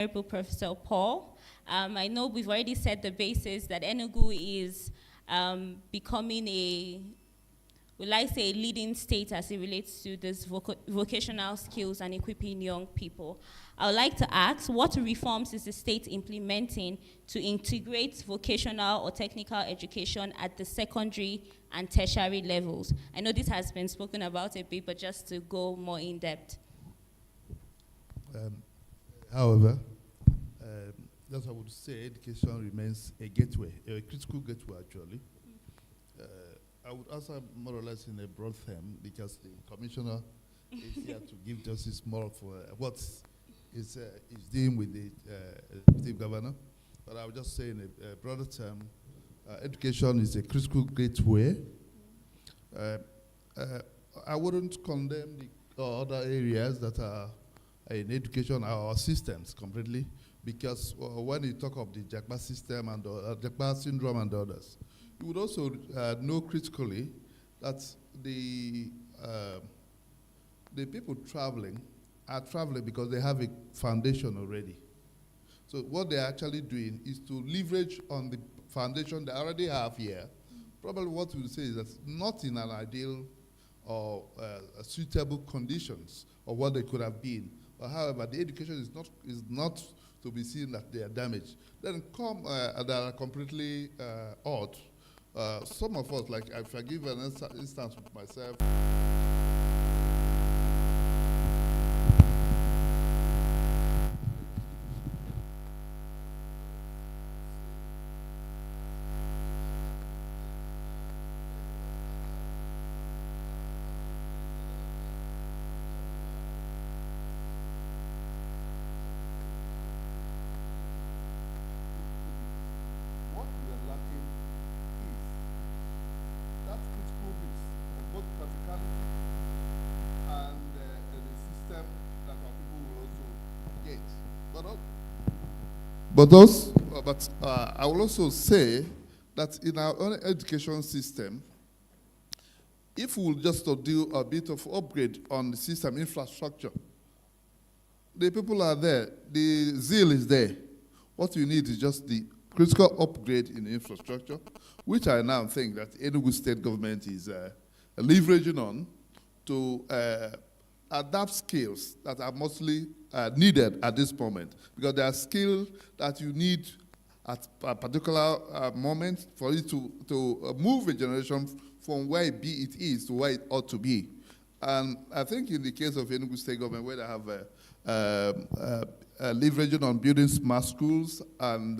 Professor Paul. I know we've already set the basis that Enugu is becoming a leading state as it relates to this vocational skills and equipping young people. I would like to ask, what reforms is the state implementing to integrate vocational or technical education at the secondary and tertiary levels? I know this has been spoken about a bit, but just to go more in depth. However, as I would say, education remains a gateway, a critical gateway actually. I would answer more or less in a broad theme because the commissioner is here to give justice more for what is dealing with the executive governor. But I would just say in a broader term, education is a critical gateway. I wouldn't condemn the other areas that are in education, our systems completely, because when you talk of the Jagba system and the Jagba syndrome and others, you would also know critically that the people traveling are traveling because they have a foundation already. So what they're actually doing is to leverage on the foundation they already have here. Probably what we would say is that not in an ideal or suitable conditions of what they could have been. But however, the education is not to be seen that they are damaged. Then come that are completely odd. Some of us, like if I give an instance with myself. But I will also say that in our own education system, if we will just do a bit of upgrade on the system infrastructure, the people are there, the zeal is there. What you need is just the critical upgrade in the infrastructure, which I now think that Enugu state government is leveraging on to adapt skills that are mostly needed at this moment, because there are skills that you need at a particular moment for you to move a generation from where it is to where it ought to be. And I think in the case of Enugu state government, where they have leveraging on building smart schools and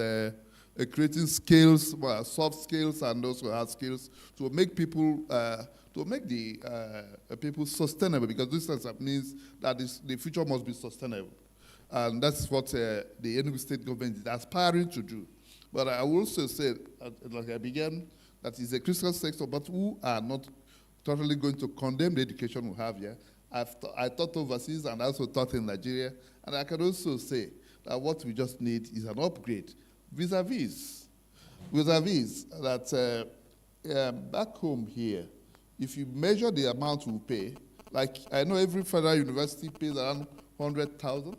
creating skills, soft skills and also hard skills to make people to make the people sustainable, because this means that the future must be sustainable. And that's what the Enugu state government is aspiring to do. But I will also say, like I began, that it's a critical sector, but we are not totally going to condemn the education we have here. I taught overseas and I also taught in Nigeria. And I can also say that what we just need is an upgrade vis-a-vis that back home here, if you measure the amount we pay, like I know every federal university pays around 100,000.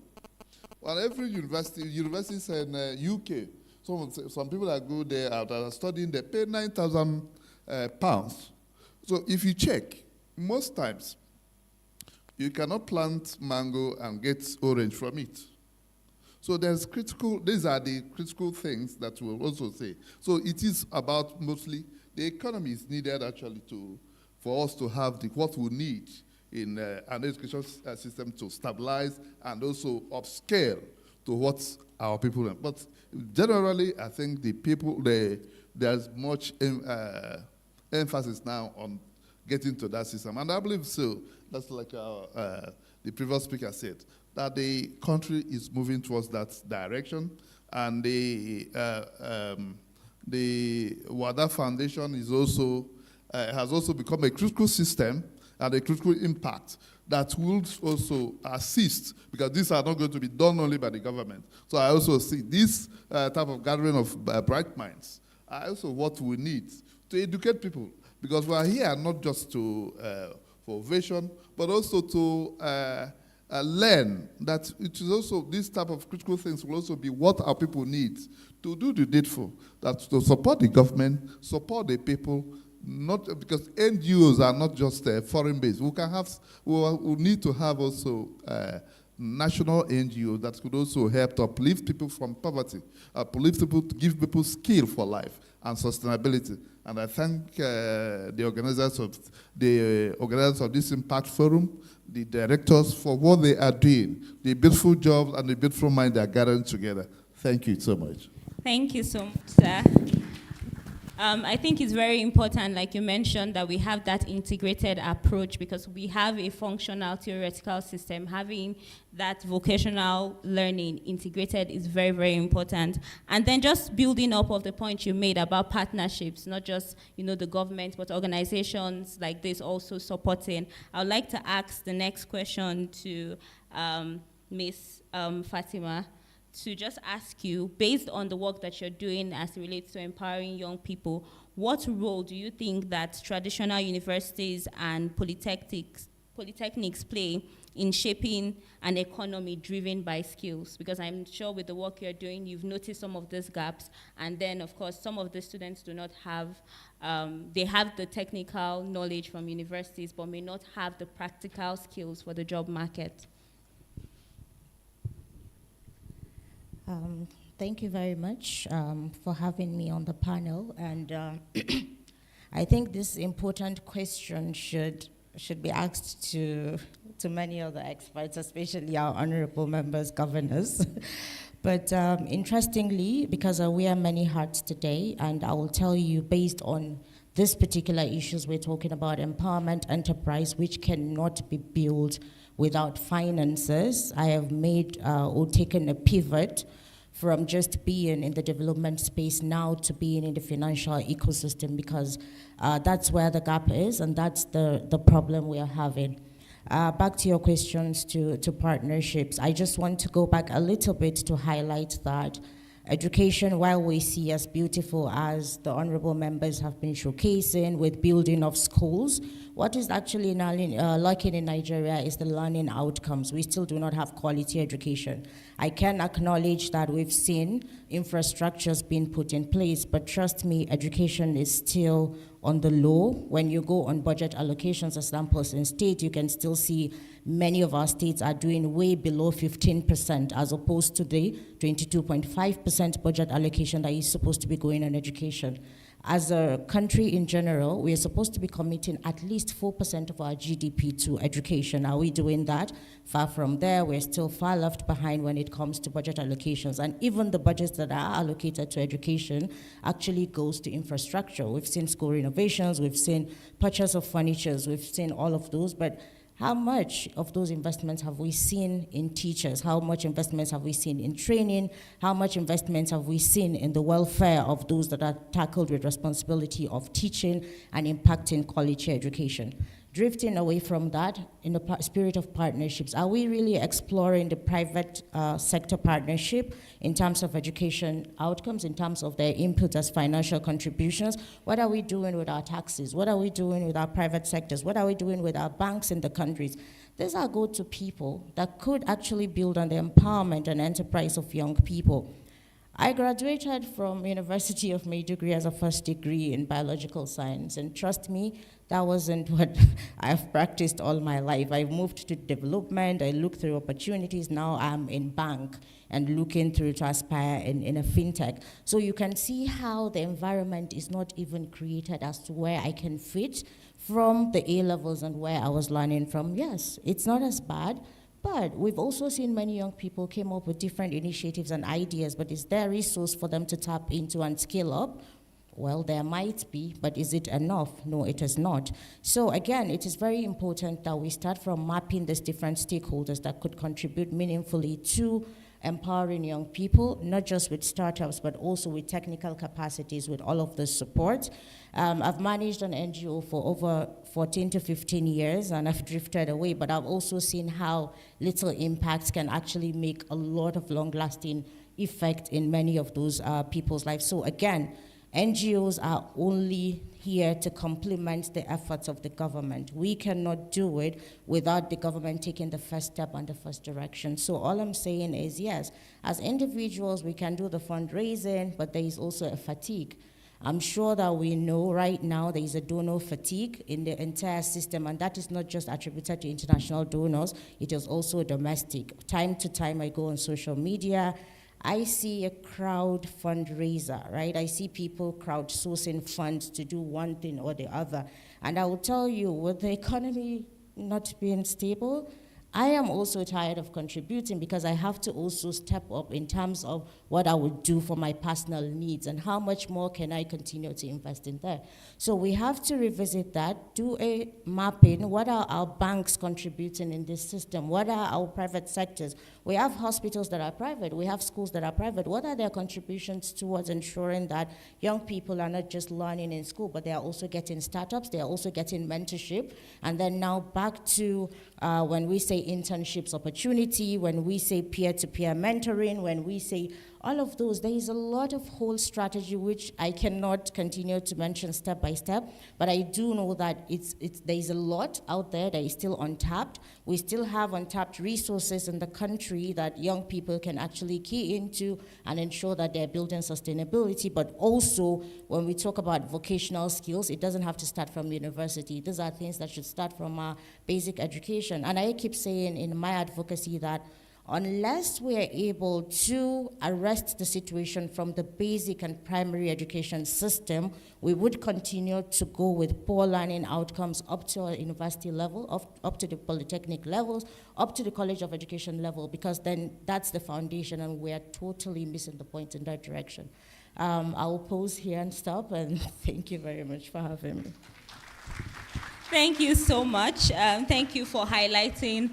Well, every universities in UK, some people that go there that are studying, they pay 9,000 pounds. So if you check, most times you cannot plant mango and get orange from it. So these are the critical things that we'll also say. So it is about mostly the economy is needed actually for us to have what we need in an education system to stabilize and also upscale to what our people want. But generally, I think the people, there's much emphasis now on getting to that system. And I believe so. That's like the previous speaker said, that the country is moving towards that direction. And the WADA Foundation is also has also become a critical system and a critical impact that will also assist, because these are not going to be done only by the government. So I also see this type of gathering of bright minds are also what we need to educate people, because we are here not just for ovation, but also to learn that it is also, this type of critical things will also be what our people need to do the needful, that to support the government, support the people, not because NGOs are not just foreign-based. We need to have also national NGOs that could also help to uplift people from poverty, uplift people, to give people skill for life and sustainability. And I thank the organizers of this Impact Forum, the directors, for what they are doing, the beautiful job and the beautiful mind they are gathering together. Thank you so much. Thank you so much, sir. I think it's very important, like you mentioned, that we have that integrated approach, because we have a functional theoretical system. Having that vocational learning integrated is very, very important. And then just building up of the point you made about partnerships, not just the government, but organizations like this also supporting. I would like to ask the next question to Ms. Fatima, to just ask you, based on the work that you're doing as it relates to empowering young people, what role do you think that traditional universities and polytechnics play in shaping an economy driven by skills? Because I'm sure with the work you're doing, you've noticed some of these gaps, and then of course some of the students do not have, they have the technical knowledge from universities, but may not have the practical skills for the job market. Thank you very much for having me on the panel, and I think this important question should be asked to many other experts, especially our honorable members, governors. But interestingly, because we are many hearts today, and I will tell you, based on this particular issues we're talking about, empowerment enterprise, which cannot be built without finances, I have made or taken a pivot from just being in the development space now to being in the financial ecosystem, because that's where the gap is, and that's the problem we are having. Back to your questions to partnerships, I just want to go back a little bit to highlight that education, while we see as beautiful as the honorable members have been showcasing with building of schools, what is actually lacking in Nigeria is the learning outcomes. We still do not have quality education. I can acknowledge that we've seen infrastructures being put in place, but trust me, education is still on the low. When you go on budget allocations, examples in state, you can still see many of our states are doing way below 15%, as opposed to the 22.5% budget allocation that is supposed to be going on education. As a country in general, we are supposed to be committing at least 4% of our GDP to education. Are we doing that? Far from there. We're still far left behind when it comes to budget allocations. And even the budgets that are allocated to education actually goes to infrastructure. We've seen school renovations, we've seen purchase of furniture, we've seen all of those, but how much of those investments have we seen in teachers? How much investments have we seen in training? How much investments have we seen in the welfare of those that are tackled with responsibility of teaching and impacting quality education? Drifting away from that, in the spirit of partnerships, are we really exploring the private sector partnership in terms of education outcomes, in terms of their input as financial contributions? What are we doing with our taxes? What are we doing with our private sectors? What are we doing with our banks in the countries? These are go-to people that could actually build on the empowerment and enterprise of young people. I graduated from University of Maiduguri as a first degree in biological science, and trust me, that wasn't what I've practiced all my life. I moved to development, I looked through opportunities, now I'm in bank and looking through to aspire in a fintech. So you can see how the environment is not even created as to where I can fit from the A levels and where I was learning from. Yes, it's not as bad, but we've also seen many young people came up with different initiatives and ideas, but is there a resource for them to tap into and scale up? Well, there might be, but is it enough? No, it is not. So again, it is very important that we start from mapping these different stakeholders that could contribute meaningfully to empowering young people, not just with startups, but also with technical capacities, with all of the support. I've managed an NGO for over 14 to 15 years, and I've drifted away, but I've also seen how little impacts can actually make a lot of long-lasting effect in many of those people's lives. So again, NGOs are only here to complement the efforts of the government. We cannot do it without the government taking the first step and the first direction. So all I'm saying is, yes, as individuals, we can do the fundraising, but there is also a fatigue. I'm sure that we know right now there is a donor fatigue in the entire system, and that is not just attributed to international donors, it is also domestic. Time to time I go on social media, I see a crowd fundraiser, right? I see people crowdsourcing funds to do one thing or the other. And I will tell you, with the economy not being stable, I am also tired of contributing because I have to also step up in terms of what I would do for my personal needs and how much more can I continue to invest in there. So we have to revisit that, do a mapping. What are our banks contributing in this system? What are our private sectors? We have hospitals that are private. We have schools that are private. What are their contributions towards ensuring that young people are not just learning in school, but they are also getting startups, they are also getting mentorship? And then now back to when we say internships opportunity, when we say peer-to-peer mentoring, when we say all of those, there is a lot of whole strategy which I cannot continue to mention step by step, but I do know that there is a lot out there that is still untapped. We still have untapped resources in the country that young people can actually key into and ensure that they're building sustainability, but also when we talk about vocational skills, it doesn't have to start from university. These are things that should start from our basic education. And I keep saying in my advocacy that unless we are able to arrest the situation from the basic and primary education system, we would continue to go with poor learning outcomes up to our university level, up to the polytechnic levels, up to the college of education level, because then that's the foundation and we are totally missing the point in that direction. I'll pause here and stop, and thank you very much for having me. Thank you so much. Thank you for highlighting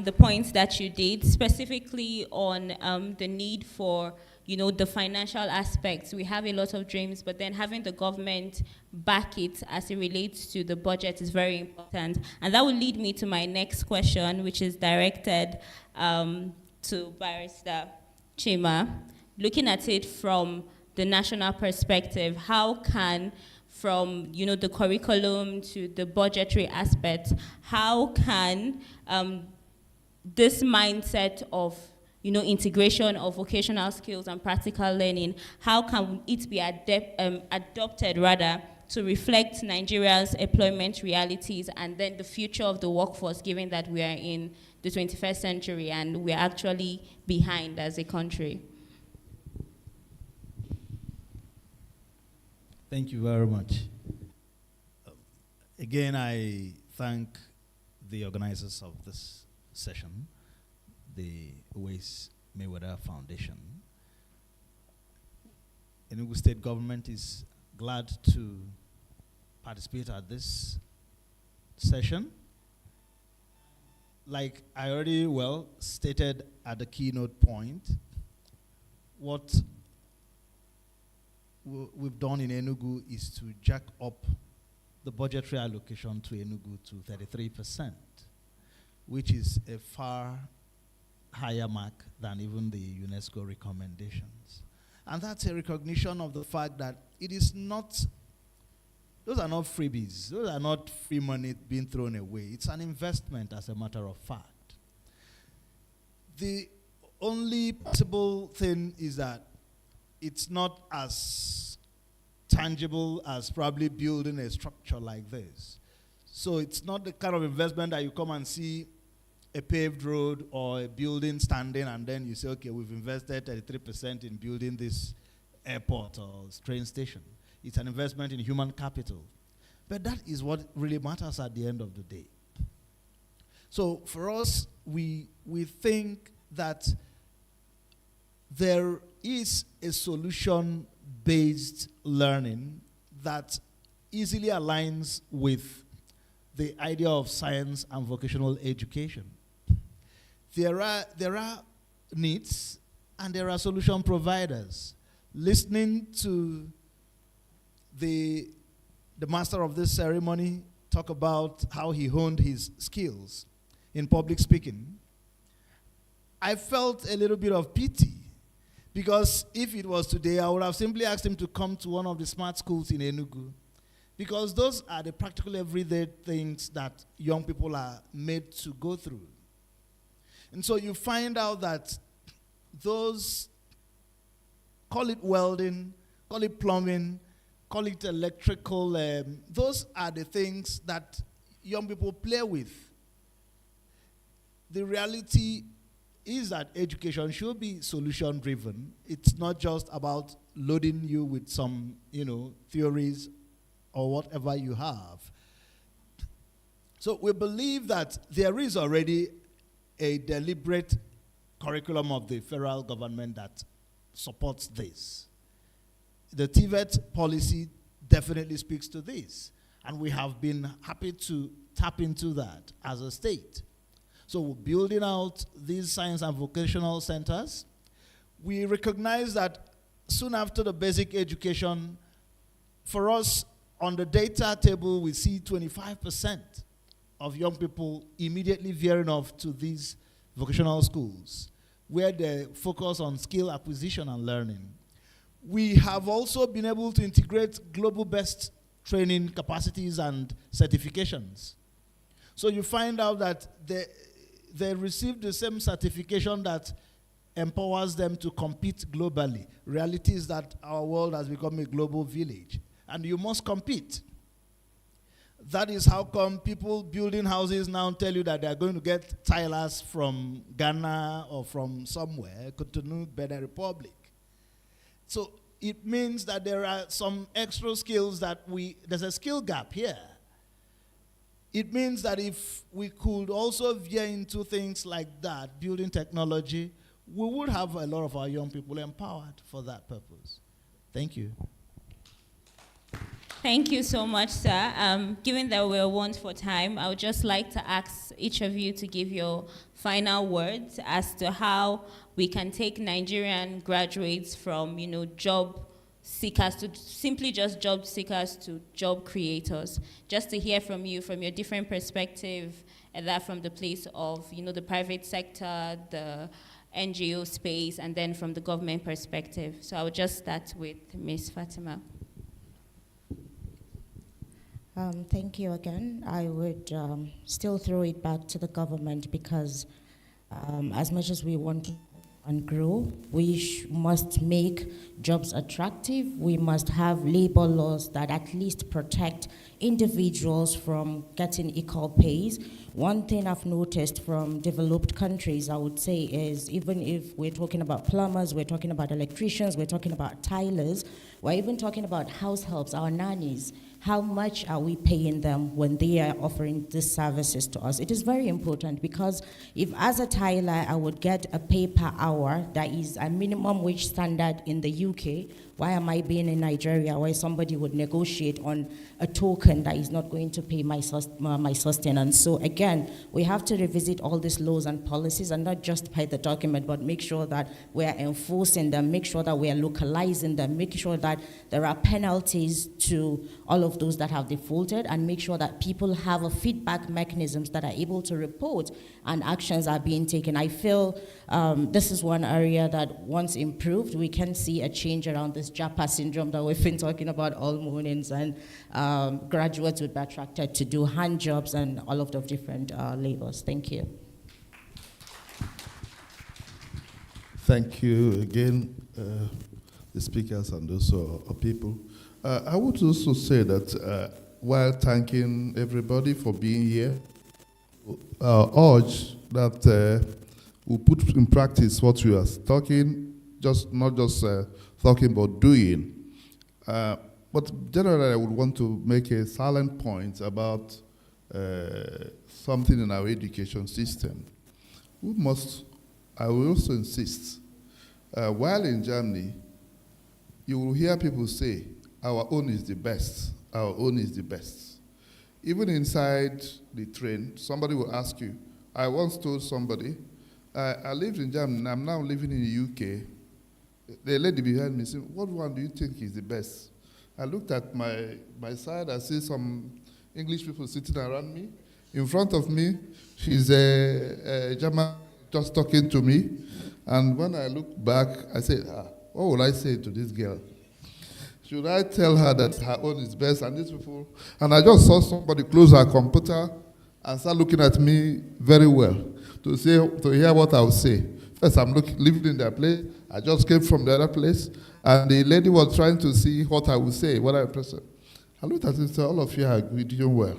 the points that you did, specifically on the need for, the financial aspects. We have a lot of dreams, but then having the government back it as it relates to the budget is very important. And that will lead me to my next question, which is directed to Barrister Chima. Looking at it from the national perspective, how can, from the curriculum to the budgetary aspect, how can this mindset of integration of vocational skills and practical learning, how can it be adopted rather to reflect Nigeria's employment realities and then the future of the workforce, given that we are in the 21st century and we are actually behind as a country? Thank you very much. Again, I thank the organizers of this session, the Uwais Mayweather Foundation. Enugu State Government is glad to participate at this session. Like I already stated at the keynote point, what we've done in Enugu is to jack up the budgetary allocation to Enugu to 33%, which is a far higher mark than even the UNESCO recommendations. And that's a recognition of the fact that it is not, those are not freebies, those are not free money being thrown away. It's an investment, as a matter of fact. The only possible thing is that it's not as tangible as probably building a structure like this. So it's not the kind of investment that you come and see a paved road or a building standing and then you say, okay, we've invested 33% in building this airport or train station. It's an investment in human capital. But that is what really matters at the end of the day. So for us, we think that there is a solution-based learning that easily aligns with the idea of science and vocational education. There are needs and there are solution providers. Listening to the master of this ceremony talk about how he honed his skills in public speaking, I felt a little bit of pity Because if it was today, I would have simply asked him to come to one of the smart schools in Enugu. Because those are the practical everyday things that young people are made to go through. And so you find out that those, call it welding, call it plumbing, call it electrical, those are the things that young people play with. The reality is that education should be solution-driven. It's not just about loading you with some, theories or whatever you have. So we believe that there is already a deliberate curriculum of the federal government that supports this. The TVET policy definitely speaks to this, and we have been happy to tap into that as a state. So we're building out these science and vocational centers. We recognize that soon after the basic education, for us, on the data table, we see 25% of young people immediately veering off to these vocational schools, where they focus on skill acquisition and learning. We have also been able to integrate global best training capacities and certifications. So you find out that they receive the same certification that empowers them to compete globally. Reality is that our world has become a global village, and you must compete. That is how come people building houses now tell you that they're going to get tilers from Ghana or from somewhere, Cotonou, Benin Republic. So it means that there are some extra skills that there's a skill gap here. It means that if we could also veer into things like that, building technology, we would have a lot of our young people empowered for that purpose. Thank you. Thank you so much, sir. Given that we're one for time, I would just like to ask each of you to give your final words as to how we can take Nigerian graduates from, job seekers to simply just job seekers to job creators. Just to hear from you, from your different perspective, and that from the place of, the private sector, the NGO space, and then from the government perspective. So I would just start with Ms. Fatima. Thank you again. I would still throw it back to the government because as much as we want and grow, we must make jobs attractive. We must have labor laws that at least protect individuals from getting equal pays. One thing I've noticed from developed countries, I would say, is even if we're talking about plumbers, we're talking about electricians, we're talking about tilers, we're even talking about house helps, our nannies. How much are we paying them when they are offering these services to us? It is very important because if as a tiler I would get a pay per hour that is a minimum wage standard in the UK, why am I being in Nigeria where somebody would negotiate on a token that is not going to pay my sustenance? So again, we have to revisit all these laws and policies and not just by the document, but make sure that we are enforcing them, make sure that we are localizing them, make sure that there are penalties to all of those that have defaulted, and make sure that people have a feedback mechanisms that are able to report and actions are being taken. I feel this is one area that once improved, we can see a change around this JAPA syndrome that we've been talking about all mornings, and graduates would be attracted to do hand jobs and all of the different labors. Thank you. Thank you again, the speakers and also people. I would also say that while thanking everybody for being here, urge that we put in practice what we are talking, not just talking but doing. But generally, I would want to make a silent point about something in our education system. I will also insist, while in Germany, you will hear people say, our own is the best, our own is the best. Even inside the train, somebody will ask you, I once told somebody, I lived in Germany, and I'm now living in the UK. The lady behind me said, what one do you think is the best? I looked at my side, I see some English people sitting around me. In front of me, she's a German just talking to me. And when I look back, I said, what will I say to this girl? Should I tell her that her own is best and these people? And I just saw somebody close her computer and start looking at me very well to hear what I would say. First, I'm living in their place. I just came from the other place. And the lady was trying to see what I would say, what I would present. I looked at it and said, all of you are doing well.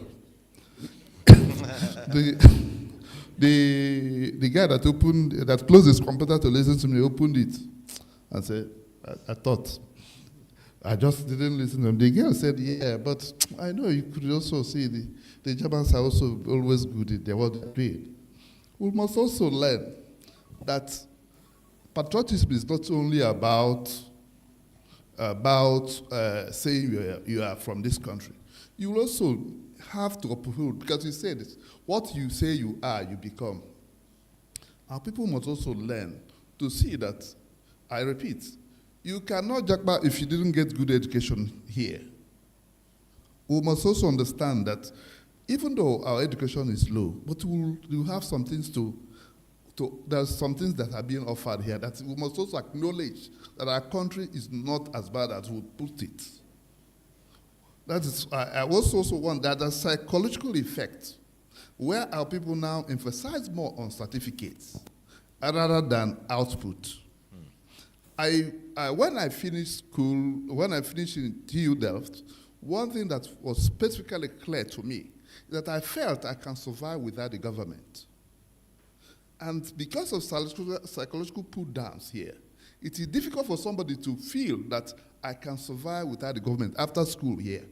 The guy that closed his computer to listen to me opened it and said, I thought. I just didn't listen to him. The girl said, yeah, but I know you could also see the Germans are also always good at what they're doing. We must also learn that patriotism is not only about saying you are from this country. You will also have to uphold, because you said this, what you say you are, you become. Our people must also learn to see that, I repeat, you cannot jackpot if you didn't get good education here. We must also understand that even though our education is low, but we'll have some things there's some things that are being offered here that we must also acknowledge that our country is not as bad as we put it. That is, I also want that a psychological effect where our people now emphasize more on certificates rather than output. When I finished school, when I finished in TU Delft, one thing that was specifically clear to me is that I felt I can survive without the government. And because of psychological put-downs here, it is difficult for somebody to feel that I can survive without the government after school here.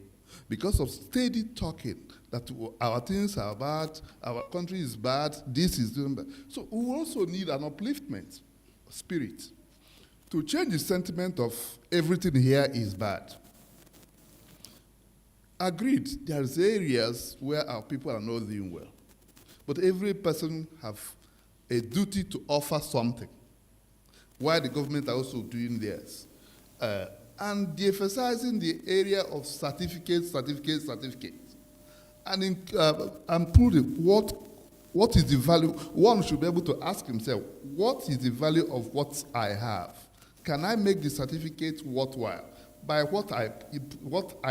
Because of steady talking that our things are bad, our country is bad, this is doing bad. So we also need an upliftment spirit to change the sentiment of everything here is bad. Agreed, there's areas where our people are not doing well. But every person have a duty to offer something, while the government are also doing theirs. And de-emphasizing the area of certificates. And proving what is the value. One should be able to ask himself, what is the value of what I have? Can I make the certificate worthwhile by what I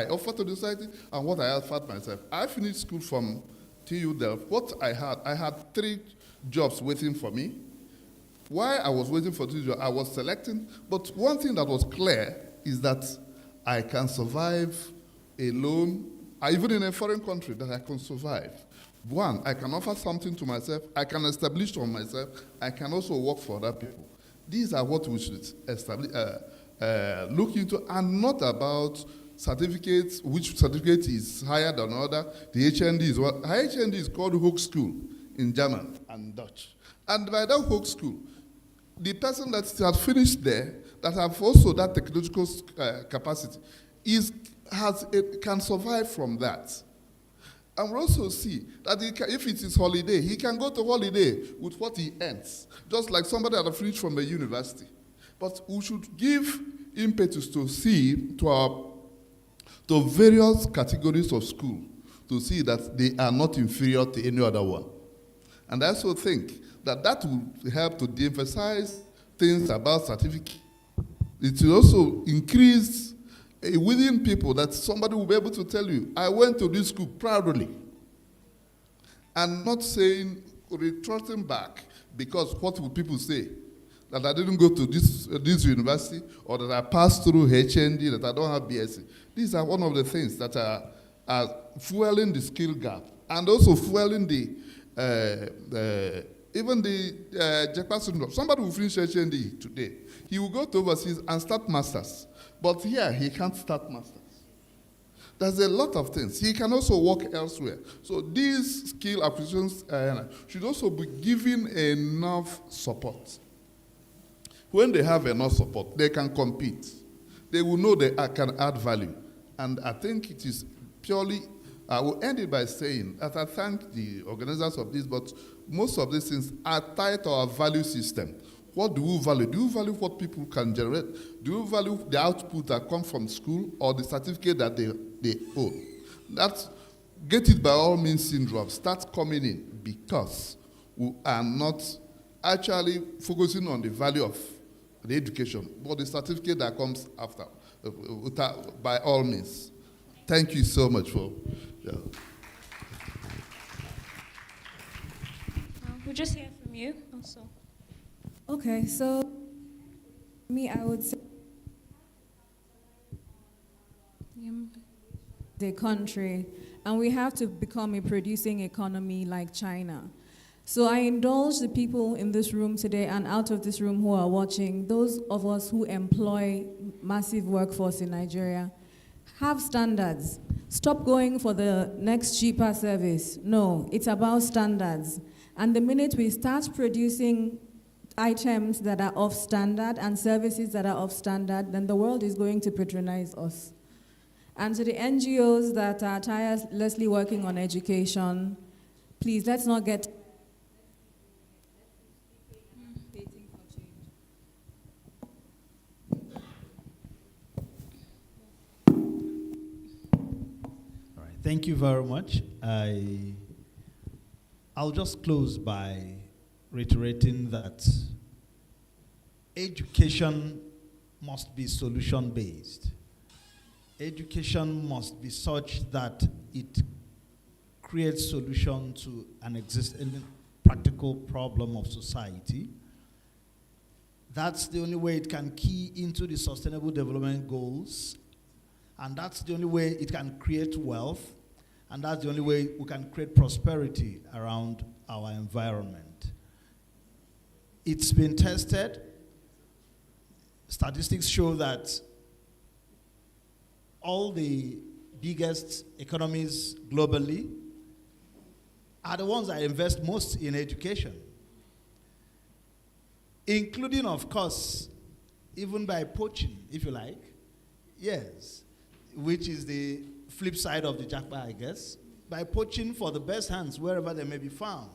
offer to the society and what I offered myself? I finished school from TU Delft. What I had 3 jobs waiting for me. While I was waiting for 2 jobs, I was selecting. But one thing that was clear is that I can survive alone, even in a foreign country, that I can survive. One, I can offer something to myself. I can establish on myself. I can also work for other people. These are what we should establish, look into, and not about certificates, which certificate is higher than other. The HND is what? HND is called Hochschule in German and Dutch. And by that Hochschule, the person that has finished there, that have also that technological capacity, can survive from that. And we also see that if it is holiday, he can go to holiday with what he earns, just like somebody that finished from a university. But we should give impetus to see to various categories of school to see that they are not inferior to any other one. And I also think that will help to de-emphasize things about certificate. It will also increase within people that somebody will be able to tell you, I went to this school proudly, and not saying, retracting back, because what will people say? That I didn't go to this university, or that I passed through HND, that I don't have BSc. These are one of the things that are fueling the skill gap, and also fueling even the Jackpot syndrome. Somebody will finish HND today. He will go to overseas and start masters. But here, he can't start masters. There's a lot of things. He can also work elsewhere. So these skill acquisitions should also be given enough support. When they have enough support, they can compete. They will know they can add value. And I think it is purely, I will end it by saying that I thank the organizers of this, but most of these things are tied to our value system. What do you value? Do you value what people can generate? Do you value the output that comes from school or the certificate that they own? That's get it by all means syndrome. Start coming in because we are not actually focusing on the value of the education, but the certificate that comes after, by all means. Thank you so much for. Yeah. We'll just hear from you also. Okay, so me, I would say the country, and we have to become a producing economy like China. So I indulge the people in this room today and out of this room who are watching, those of us who employ massive workforce in Nigeria, have standards. Stop going for the next cheaper service. No, it's about standards. And the minute we start producing items that are off standard and services that are off standard, then the world is going to patronize us. And to the NGOs that are tirelessly working on education, please, let's not get Thank you very much. I'll just close by reiterating that education must be solution-based. Education must be such that it creates solution to an existing practical problem of society. That's the only way it can key into the Sustainable Development Goals. And that's the only way it can create wealth, and that's the only way we can create prosperity around our environment. It's been tested. Statistics show that all the biggest economies globally are the ones that invest most in education, including, of course, even by poaching, if you like. Yes. Which is the flip side of the jackpot, I guess, by poaching for the best hands wherever they may be found.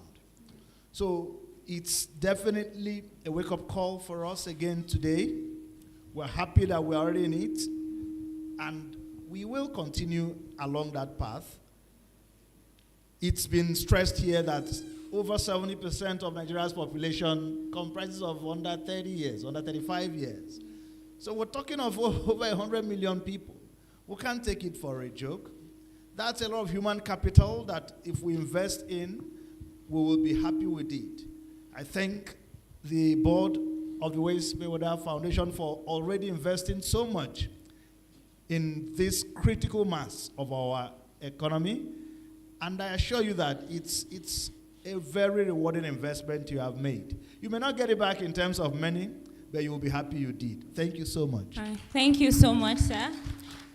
So it's definitely a wake-up call for us again today. We're happy that we're already in it, and we will continue along that path. It's been stressed here that over 70% of Nigeria's population comprises of under 30 years, under 35 years. So we're talking of over 100 million people. We can't take it for a joke. That's a lot of human capital that if we invest in, we will be happy with it. I thank the board of the Waste Mayweather Foundation for already investing so much in this critical mass of our economy. And I assure you that it's a very rewarding investment you have made. You may not get it back in terms of money, but you will be happy you did. Thank you so much. Thank you so much, sir.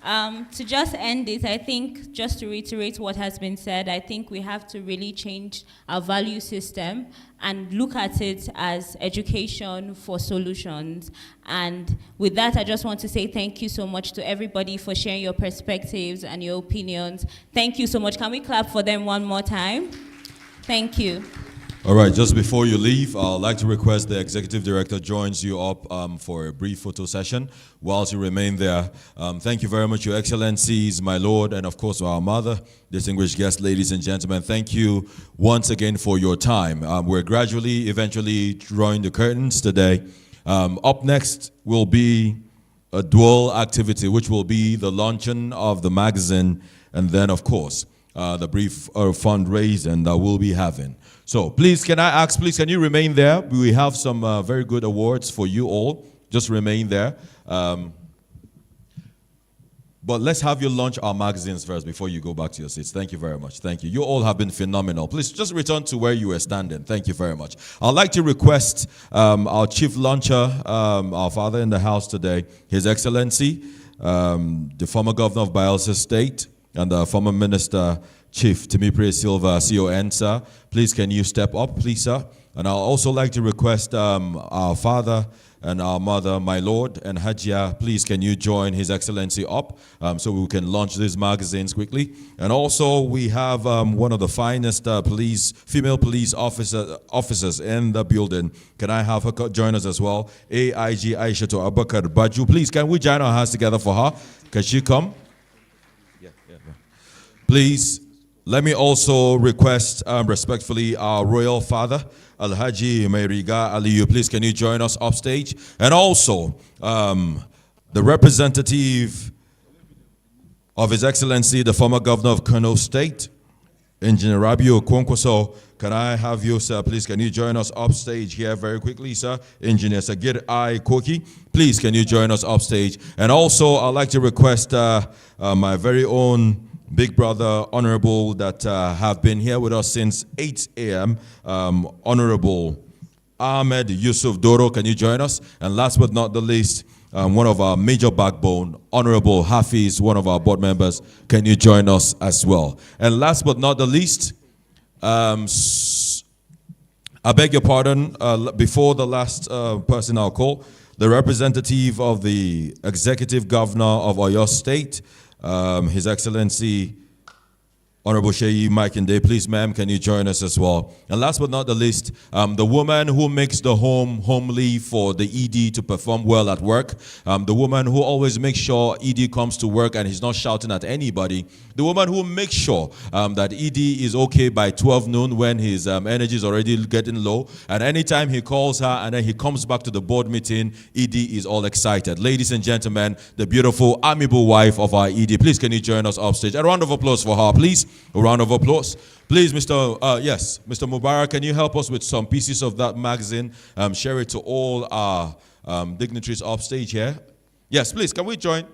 To just end it, I think, just to reiterate what has been said, I think we have to really change our value system and look at it as education for solutions. And with that, I just want to say thank you so much to everybody for sharing your perspectives and your opinions. Thank you so much. Can we clap for them one more time? Thank you. All right, just before you leave, I'd like to request the Executive Director joins you up for a brief photo session whilst you remain there. Thank you very much, Your Excellencies, my Lord, and of course our Mother, distinguished guests, ladies and gentlemen. Thank you once again for your time. We're gradually, eventually drawing the curtains today. Up next will be a dual activity, which will be the launching of the magazine, and then, of course, the brief fundraising that we'll be having. So please, can I ask, please, can you remain there? We have some very good awards for you all. Just remain there. But let's have you launch our magazines first before you go back to your seats. Thank you very much. Thank you. You all have been phenomenal. Please just return to where you were standing. Thank you very much. I'd like to request our chief launcher, our father in the house today, His Excellency, the former governor of Bayelsa State, and the former minister, Chief Timipre Silva, CON, sir. Please, can you step up, please, sir? And I'll also like to request our father and our mother, my lord, and Hajia, please, can you join His Excellency up so we can launch these magazines quickly? And also, we have one of the finest female police officers in the building. Can I have her join us as well? AIG Aishato Abakar Baju. Please, can we join our hands together for her? Can she come? Please. Let me also request respectfully our royal father, Alhaji Mairiga Aliyu. Please, can you join us upstage? And also the representative of His Excellency, the former governor of Kano State, Engineer Rabiu Kwankwaso. Can I have you, sir? Please, can you join us upstage here very quickly, sir? Engineer Sagir I. Koki. Please, can you join us upstage? And also, I'd like to request my very own big brother, Honorable, that have been here with us since 8 a.m., Honorable Ahmed Yusuf Doro. Can you join us? And last but not the least, one of our major backbone, Honorable Hafiz, one of our board members. Can you join us as well? And last but not the least, I beg your pardon, before the last person I'll call, the representative of the executive governor of Oyo State, His Excellency Honorable Sheyi Makinde. Please, ma'am, can you join us as well? And last but not the least, the woman who makes the home homely for the ED to perform well at work, the woman who always makes sure ED comes to work and he's not shouting at anybody, the woman who makes sure that ED is okay by 12 noon when his energy is already getting low, and anytime he calls her and then he comes back to the board meeting, ED is all excited. Ladies and gentlemen, the beautiful, amiable wife of our ED. Please, can you join us upstage? A round of applause for her, please. A round of applause. Please, Mr. Mubarak, can you help us with some pieces of that magazine? Share it to all our dignitaries upstage here. Yes, please, can we join?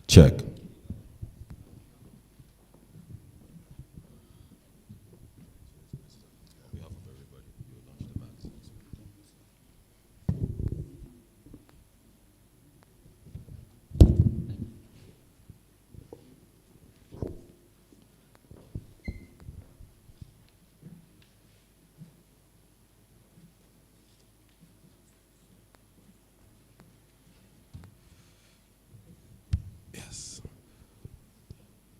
Check.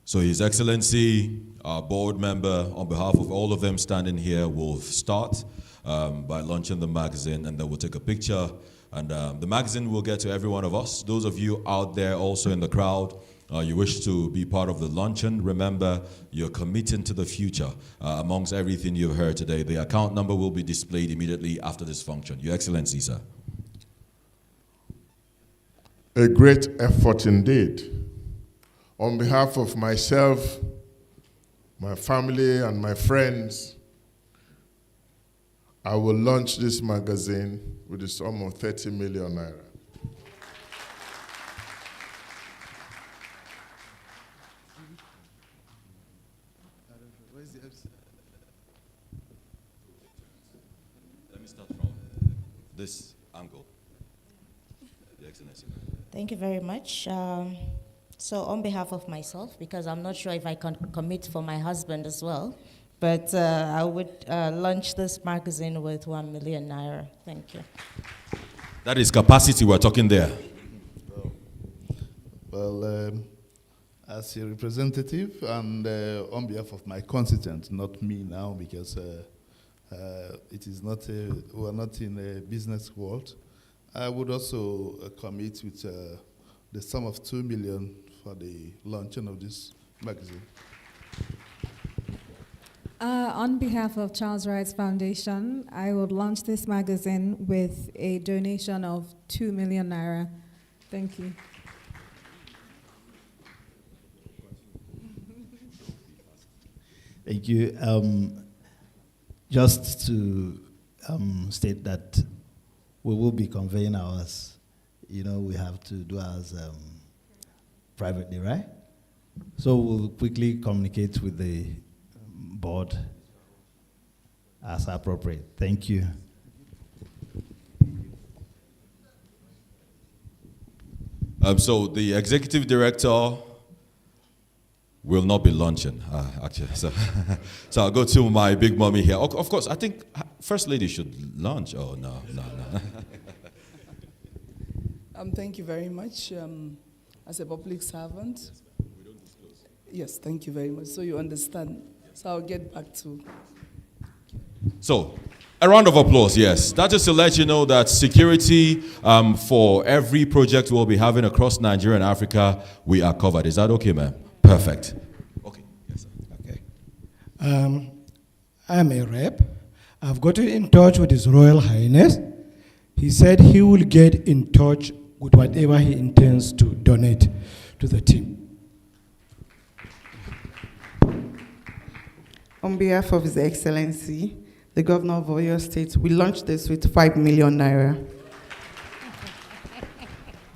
So His Excellency, our board member, on behalf of all of them standing here, will start by launching the magazine, and then we'll take a picture. And the magazine will get to every one of us. Those of you out there also in the crowd, you wish to be part of the luncheon, remember you're committing to the future amongst everything you've heard today. The account number will be displayed immediately after this function. Your Excellency, sir. A great effort indeed. On behalf of myself, my family, and my friends, I will launch this magazine with a sum of 30 million naira. Let me start from this angle. Your Excellency. Thank you very much. So on behalf of myself, because I'm not sure if I can commit for my husband as well, but I would launch this magazine with 1 million naira. Thank you. That is capacity we're talking there. Well, as a representative and on behalf of my constituent, not me now, because it is not we are not in a business world, I would also commit with the sum of 2 million for the launching of this magazine. On behalf of Charles Rights Foundation, I would launch this magazine with a donation of 2 million naira. Thank you. Thank you. Just to state that we will be conveying ours. You know, we have to do ours privately, right? So we'll quickly communicate with the board as appropriate. Thank you. So the executive director will not be lunching, actually. So, so I'll go to my big mommy here. Of course, I think First Lady should lunch. Oh, no. Thank you very much. As a public servant. We don't disclose. Yes, thank you very much. So you understand. So I'll get back to. So, a round of applause, yes. That's just to let you know that security for every project we'll be having across Nigeria and Africa, we are covered. Is that okay, ma'am? Perfect. Okay. Yes, sir. Okay. I'm a rep. I've gotten in touch with His Royal Highness. He said he will get in touch with whatever he intends to donate to the team. On behalf of His Excellency, the Governor of Oyo State, we launched this with 5 million naira.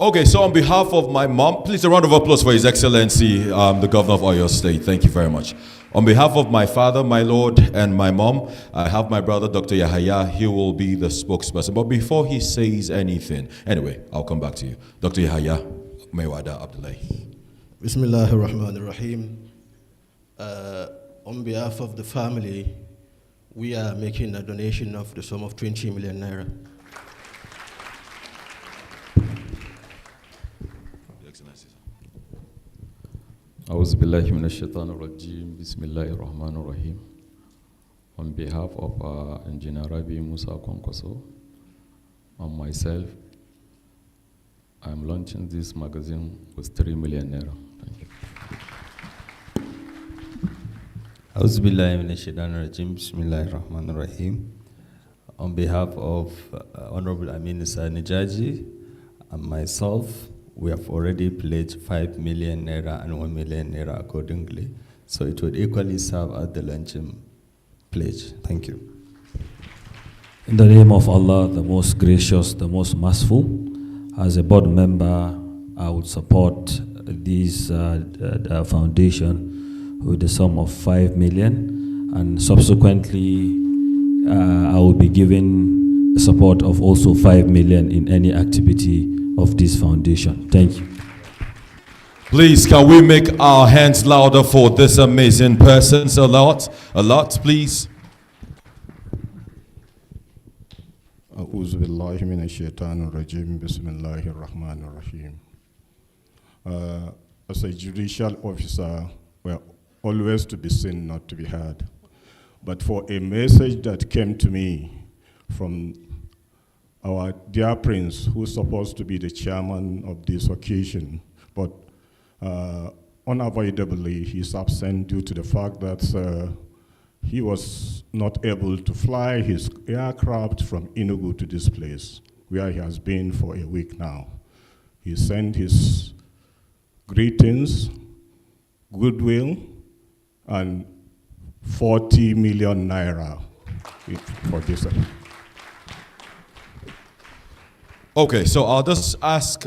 Okay, so on behalf of my mom, please a round of applause for His Excellency, the Governor of Oyo State. Thank you very much. On behalf of my father, my lord, and my mom, I have my brother, Dr. Yahaya. He will be the spokesperson. But before he says anything, anyway, I'll come back to you. Dr. Yahaya, Maywada Abdullahi. Bismillahir Rahmanir Rahim. On behalf of the family, we are making a donation of the sum of 20 million naira. A'udhu billahi minash shaitanir rajim. Bismillahir rahmanir rahim. On behalf of Engineer Rabi Musa Kwankwaso and myself, I'm launching this magazine with 3 million naira. Thank you. A'udhu billahi minash shaitanir rajim. Bismillahir rahmanir rahim. On behalf of Honorable Amin Issa Nijaji and myself, we have already pledged 5 million naira and 1 million naira accordingly. So it would equally serve as the luncheon pledge. Thank you. In the name of Allah, the most gracious, the most merciful, as a board member, I would support this foundation with the sum of 5 million, and subsequently I will be giving the support of also 5 million in any activity of this foundation. Thank you. Please, can we make our hands louder for this amazing person? A lot, please. A'udhu billahi minash shaitanir rajim. Bismillahir rahmanir rahim. As a judicial officer, we're always to be seen, not to be heard. But for a message that came to me from our dear prince, who's supposed to be the chairman of this occasion, but unavoidably he's absent due to the fact that he was not able to fly his aircraft from Enugu to this place, where he has been for a week now. He sent his greetings, goodwill, and 40 million naira for this. Okay, so I'll just ask,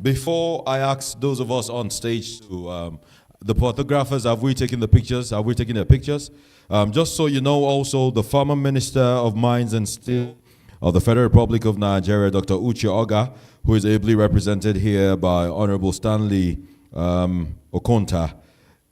before I ask those of us on stage to, the photographers, have we taken the pictures? Have we taken their pictures? Just so you know also, the former Minister of Mines and Steel of the Federal Republic of Nigeria, Dr. Uche Oga, who is ably represented here by Honorable Stanley Okonta,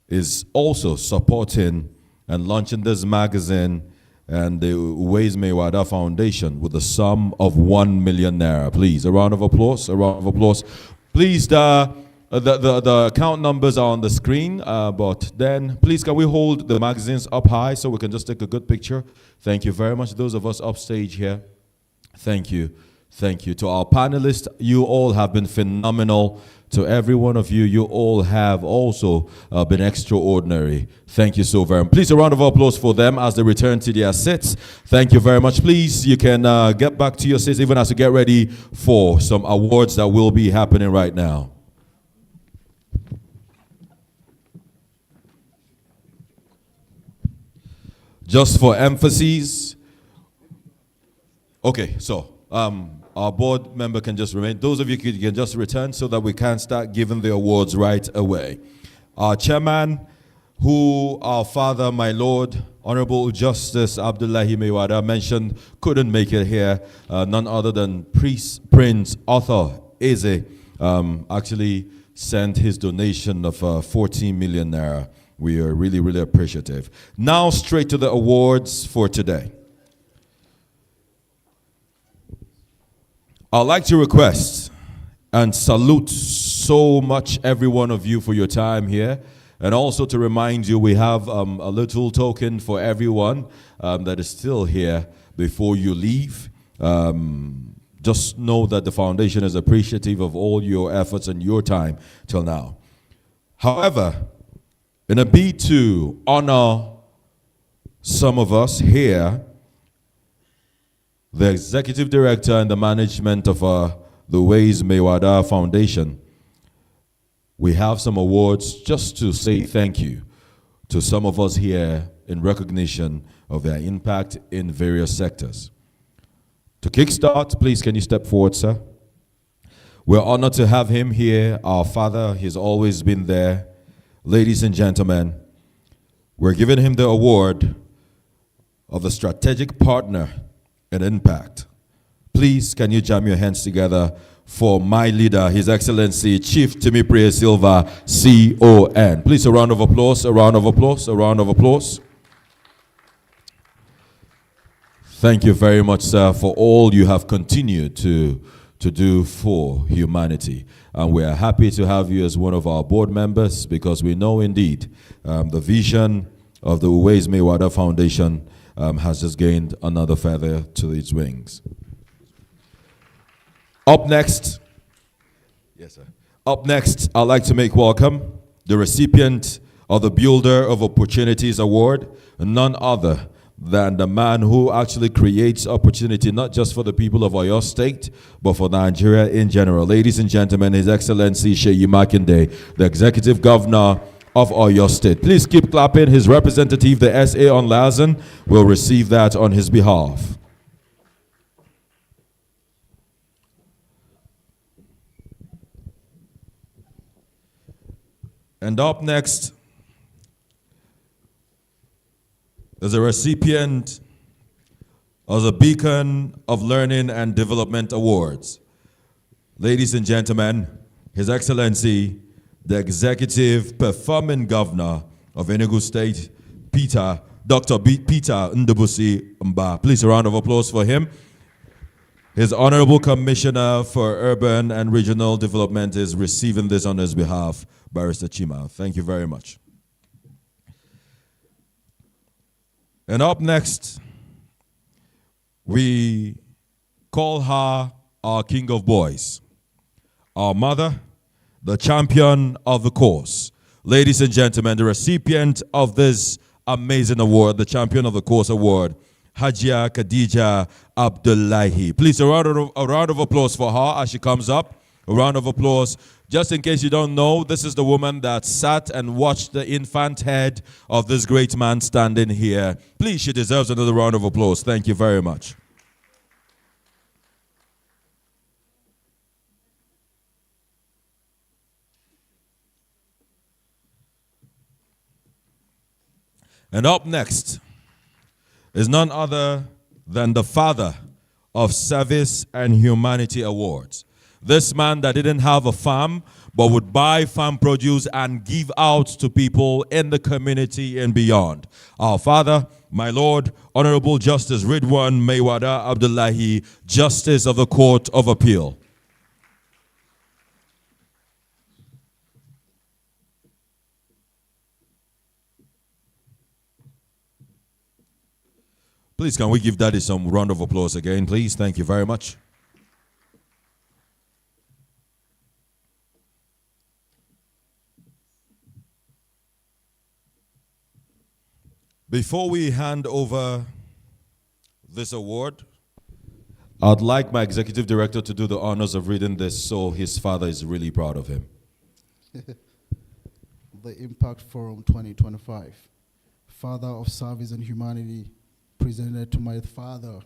is also supporting and launching this magazine and the Uwais Mewada Foundation with a sum of 1 million naira. Please, a round of applause, a round of applause. Please, the account numbers are on the screen, but then please can we hold the magazines up high so we can just take a good picture? Thank you very much. Those of us upstage here, thank you. Thank you. To our panelists, you all have been phenomenal. To every one of you, you all have also been extraordinary. Thank you so very much. Please, a round of applause for them as they return to their seats. Thank you very much. Please, you can get back to your seats even as you get ready for some awards that will be happening right now. Just for emphasis. Okay, so our board member can just remain. Those of you can just return so that we can start giving the awards right away. Our chairman, who our father, my lord, Honorable Justice Abdullahi Mewada mentioned, couldn't make it here. None other than Prince Arthur Eze actually sent his donation of 14 million naira. We are really, really appreciative. Now, straight to the awards for today. I'd like to request and salute so much every one of you for your time here. And also to remind you, we have a little token for everyone that is still here before you leave. Just know that the foundation is appreciative of all your efforts and your time till now. However, in a bid to honor some of us here, the executive director and the management of the Ways Mewada Foundation, we have some awards just to say thank you to some of us here in recognition of their impact in various sectors. To kickstart, please can you step forward, sir? We're honored to have him here. Our father, he's always been there. Ladies and gentlemen, we're giving him the award of the strategic partner in impact. Please can you jam your hands together for my leader, His Excellency Chief Timipre Silva, CON. Please, a round of applause, a round of applause, a round of applause. Thank you very much, sir, for all you have continued to do for humanity. And we are happy to have you as one of our board members because we know indeed the vision of the Uwais Mewada Foundation has just gained another feather to its wings. Up next, yes, sir. Up next, I'd like to make welcome the recipient of the Builder of Opportunities Award, none other than the man who actually creates opportunity, not just for the people of Oyo State, but for Nigeria in general. Ladies and gentlemen, His Excellency Seyi Makinde, the Executive Governor of Oyo State. Please keep clapping. His representative, the SA on Liaison, will receive that on his behalf. And up next is a recipient of the Beacon of Learning and Development Awards. Ladies and gentlemen, His Excellency, the Executive Performing Governor of Enugu State, Dr. Peter Ndubusi Mba. Please, a round of applause for him. His Honorable Commissioner for Urban and Regional Development is receiving this on his behalf, Barrister Chima. Thank you very much. And up next, we call her our King of Boys, our mother, the champion of the course. Ladies and gentlemen, the recipient of this amazing award, the champion of the course award, Hajia Khadija Abdullahi. Please, a round of applause for her as she comes up. A round of applause. Just in case you don't know, this is the woman that sat and watched the infant head of this great man standing here. Please, she deserves another round of applause. Thank you very much. And up next is none other than the father of Service and Humanity Awards. This man that didn't have a farm, but would buy farm produce and give out to people in the community and beyond. Our father, my Lord, Honorable Justice Ridwan Mewada Abdullahi, Justice of the Court of Appeal. Please, can we give Daddy some round of applause again, please? Thank you very much. Before we hand over this award, I'd like my executive director to do the honors of reading this so his father is really proud of him. The Impact Forum 2025, Father of Service and Humanity, presented to my father,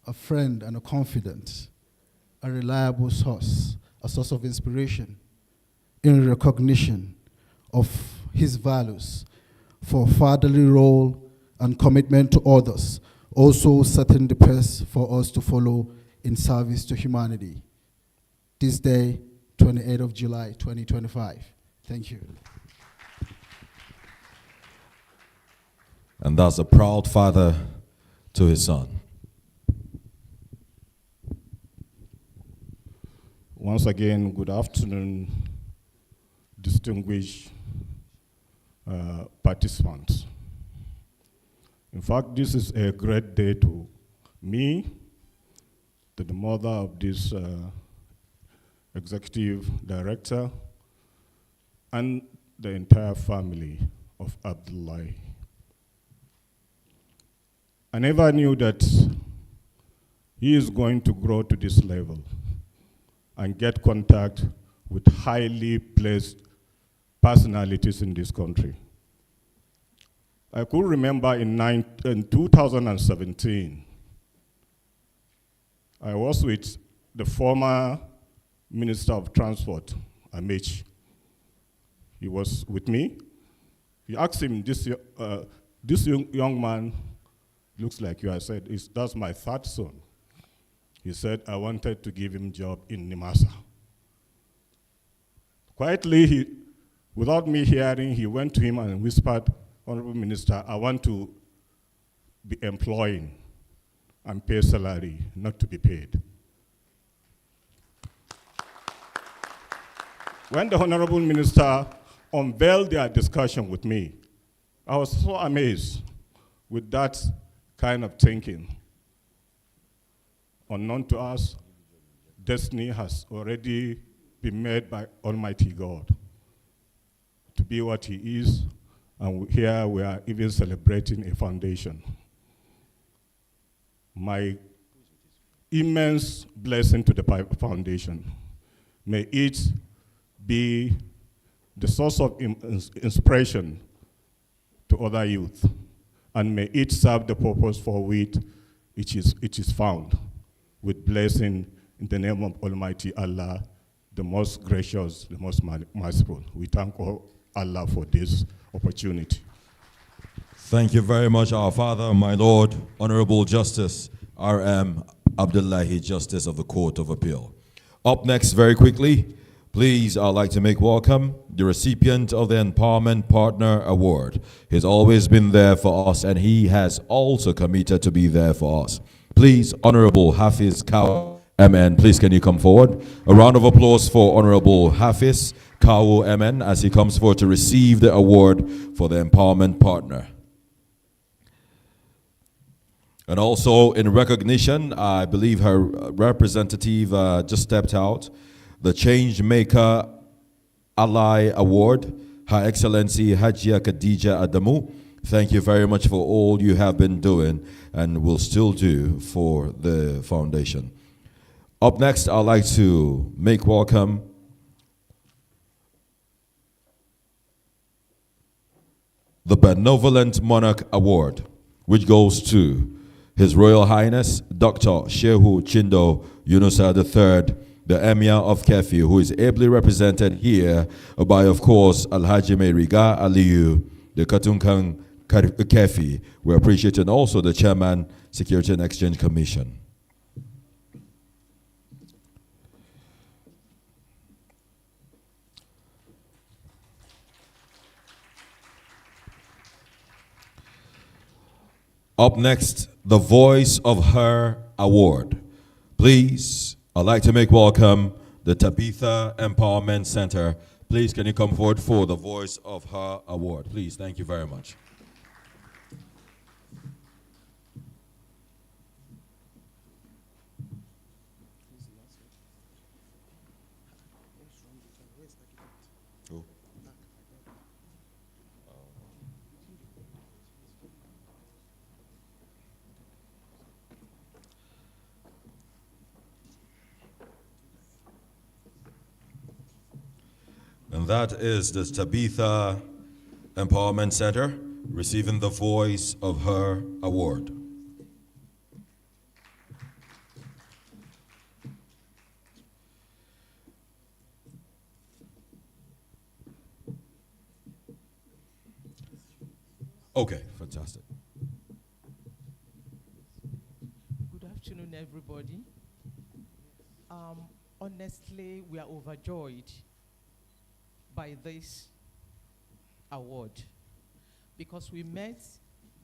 a friend and a confidant, a reliable source, a source of inspiration, in recognition of his values for fatherly role and commitment to others, also setting the pace for us to follow in service to humanity. This day, 28th of July, 2025. Thank you. And that's a proud father to his son. Once again, good afternoon, distinguished participants. In fact, this is a great day to me, to the mother of this executive director, and the entire family of Abdullahi. I never knew that he is going to grow to this level and get contact with highly placed personalities in this country. I could remember in 2017, I was with the former Minister of Transport, Amici. He was with me. He asked him, this young man looks like you. I said, that's my third son. He said, I wanted to give him a job in NIMASA. Quietly, without me hearing, he went to him and whispered, Honorable Minister, I want to be employing and pay salary, not to be paid. When the Honorable Minister unveiled their discussion with me, I was so amazed with that kind of thinking. Unknown to us, destiny has already been made by Almighty God to be what he is, and here we are even celebrating a foundation. My immense blessing to the foundation. May it be the source of inspiration to other youth, and may it serve the purpose for which it is found, with blessing in the name of Almighty Allah, the most gracious, the most merciful. We thank Allah for this opportunity. Thank you very much, our Father, my Lord, Honorable Justice R.M. Abdullahi, Justice of the Court of Appeal. Up next, very quickly, please, I'd like to make welcome the recipient of the Empowerment Partner Award. He's always been there for us, and he has also committed to be there for us. Please, Honorable Hafiz Kawu MN, please can you come forward? A round of applause for Honorable Hafiz Kawu MN as he comes forward to receive the award for the Empowerment Partner. And also in recognition, I believe her representative just stepped out, the Change Maker Ally Award, Her Excellency Hajia Khadija Adamu. Thank you very much for all you have been doing and will still do for the foundation. Up next, I'd like to make welcome the Benevolent Monarch Award, which goes to His Royal Highness Dr. Shehu Chindo Yunusa III, the Emir of Kefi, who is ably represented here by, of course, Alhaji Meriga Aliyu, the Katunkan Kefi. We appreciate, and also the Chairman, Security and Exchange Commission. Up next, the Voice of Her Award. Please, I'd like to make welcome the Tabitha Empowerment Center. Please, can you come forward for the Voice of Her Award? Please, thank you very much. And that is the Tabitha Empowerment Center receiving the Voice of Her Award. Okay, fantastic. Good afternoon, everybody. Honestly, we are overjoyed by this award because we met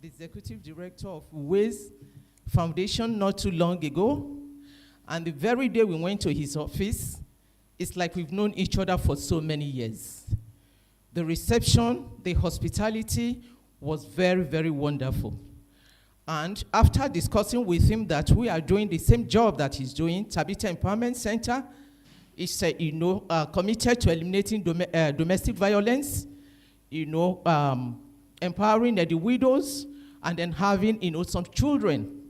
the executive director of Ways Foundation not too long ago. And the very day we went to his office, it's like we've known each other for so many years. The reception, the hospitality was very, very wonderful. And after discussing with him that we are doing the same job that he's doing, Tabitha Empowerment Center is committed to eliminating domestic violence, empowering the widows, and then having some children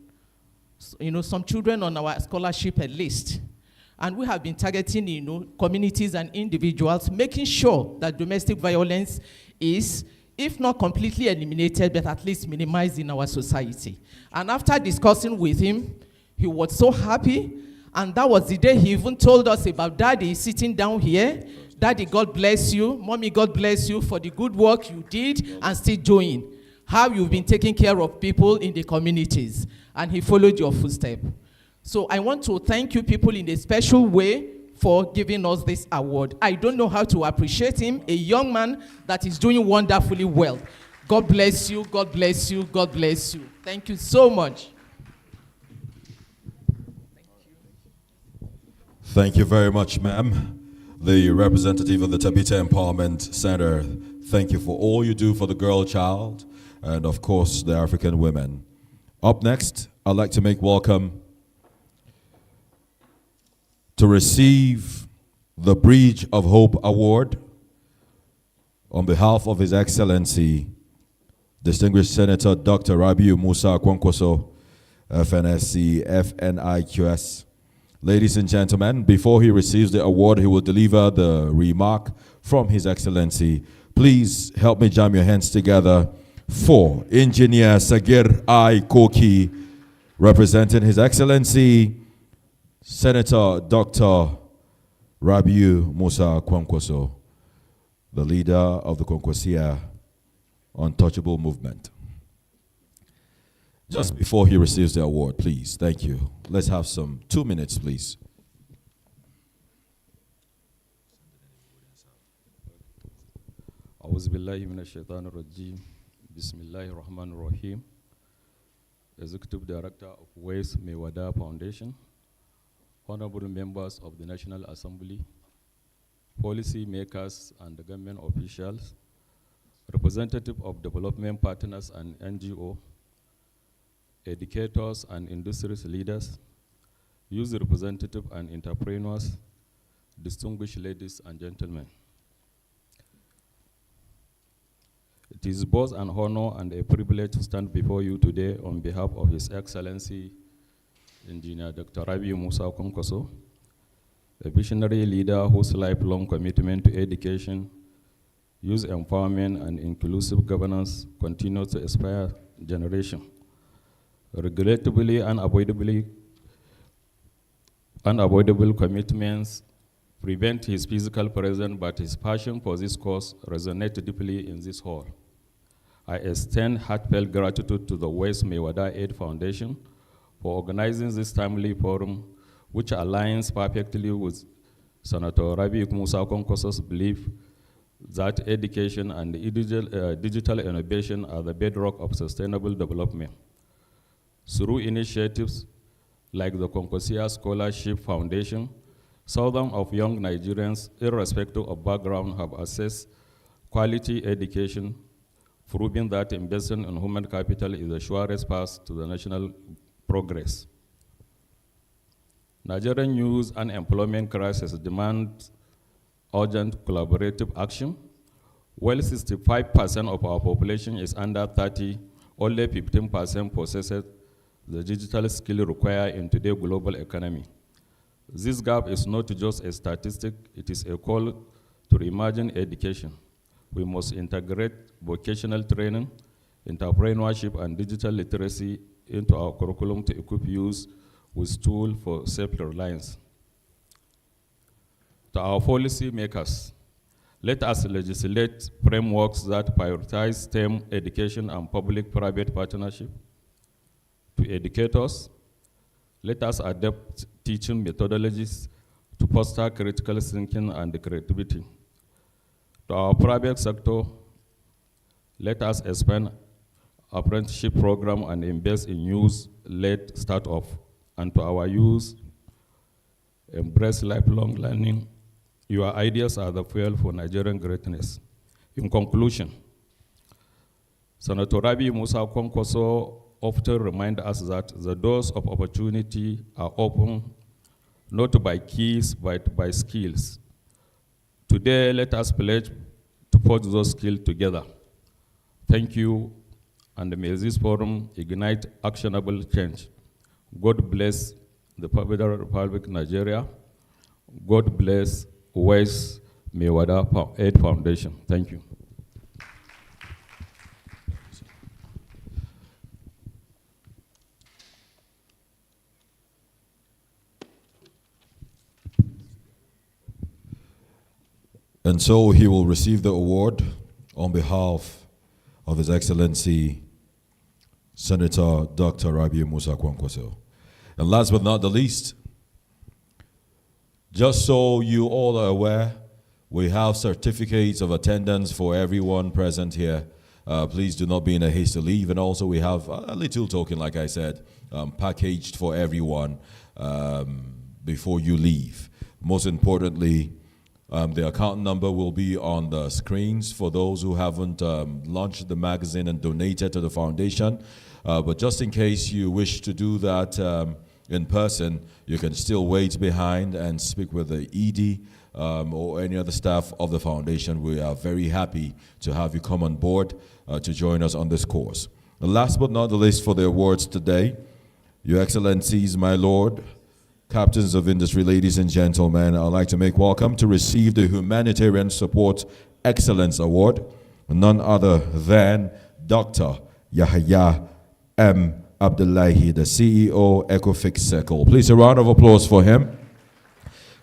on our scholarship at least. And we have been targeting communities and individuals, making sure that domestic violence is, if not completely eliminated, but at least minimized in our society. And after discussing with him, he was so happy. And that was the day he even told us about Daddy sitting down here. Daddy, God bless you. Mommy, God bless you for the good work you did and still doing. How you've been taking care of people in the communities. And he followed your footsteps. So I want to thank you people in a special way for giving us this award. I don't know how to appreciate him, a young man that is doing wonderfully well. God bless you, God bless you, God bless you. Thank you so much. Thank you very much, ma'am. The representative of the Tabitha Empowerment Center, thank you for all you do for the girl child and, of course, the African women. Up next, I'd like to make welcome to receive the Bridge of Hope Award on behalf of His Excellency, Distinguished Senator Dr. Rabiu Musa Kwankwaso, FNSC, FNIQS. Ladies and gentlemen, before he receives the award, he will deliver the remark from His Excellency. Please help me jam your hands together for Engineer Sagir I. Koki, representing His Excellency, Senator Dr. Rabiu Musa Kwankwaso, the leader of the Kwankwasia Untouchable Movement. Just before he receives the award, please. Thank you. Let's have some 2 minutes, please. أعوذ بالله من الشيطان الرجيم بسم الله الرحمن الرحيم. Executive Director of Ways Mewada Foundation, honorable members of the National Assembly, policy makers and the government officials, representative of development partners and NGO, educators and industry leaders, youth representatives and entrepreneurs, distinguished ladies and gentlemen. It is both an honor and a privilege to stand before you today on behalf of His Excellency, Engineer Dr. Rabiu Musa Kwankwaso, a visionary leader whose lifelong commitment to education, youth empowerment, and inclusive governance continues to inspire generations. Regrettably, unavoidable commitments prevent his physical presence, but his passion for this cause resonates deeply in this hall. I extend heartfelt gratitude to the West Mewada Aid Foundation for organizing this timely forum, which aligns perfectly with Senator Rabiu Musa Kwankwaso's belief that education and digital innovation are the bedrock of sustainable development. Through initiatives like the Kwankwasia Scholarship Foundation, thousands of young Nigerians, irrespective of background, have accessed quality education, proving that investing in human capital is the surest path to the national progress. Nigerian youth unemployment crisis demands urgent collaborative action. While 65% of our population is under 30, only 15% possesses the digital skill required in today's global economy. This gap is not just a statistic, it is a call to reimagine education. We must integrate vocational training, entrepreneurship, and digital literacy into our curriculum to equip youth with tools for self-reliance. To our policy makers, let us legislate frameworks that prioritize STEM education and public-private partnership. To educators, let us adapt teaching methodologies to foster critical thinking and creativity. To our private sector, let us expand apprenticeship program and invest in youth-led startup. And to our youth, embrace lifelong learning. Your ideas are the fuel for Nigerian greatness. In conclusion, Senator Rabi Musa Kwankwaso often reminds us that the doors of opportunity are open not by keys, but by skills. Today, let us pledge to put those skills together. Thank you, and may this forum ignite actionable change. God bless the Federal Republic of Nigeria. God bless West Mewada Aid Foundation. Thank you. And so he will receive the award on behalf of His Excellency Senator Dr. Rabi Musa Kwankwaso. And last but not the least, just so you all are aware, we have certificates of attendance for everyone present here. Please do not be in a haste to leave. And also we have a little token, like I said, packaged for everyone before you leave. Most importantly, the account number will be on the screens for those who haven't launched the magazine and donated to the foundation. But just in case you wish to do that in person, you can still wait behind and speak with the ED or any other staff of the foundation. We are very happy to have you come on board to join us on this course. And last but not the least for the awards today, Your Excellencies, my Lord, Captains of Industry, ladies and gentlemen, I'd like to make welcome to receive the Humanitarian Support Excellence Award, none other than Dr. Yahya M. Abdullahi, the CEO, Ecofix Circle. Please, a round of applause for him.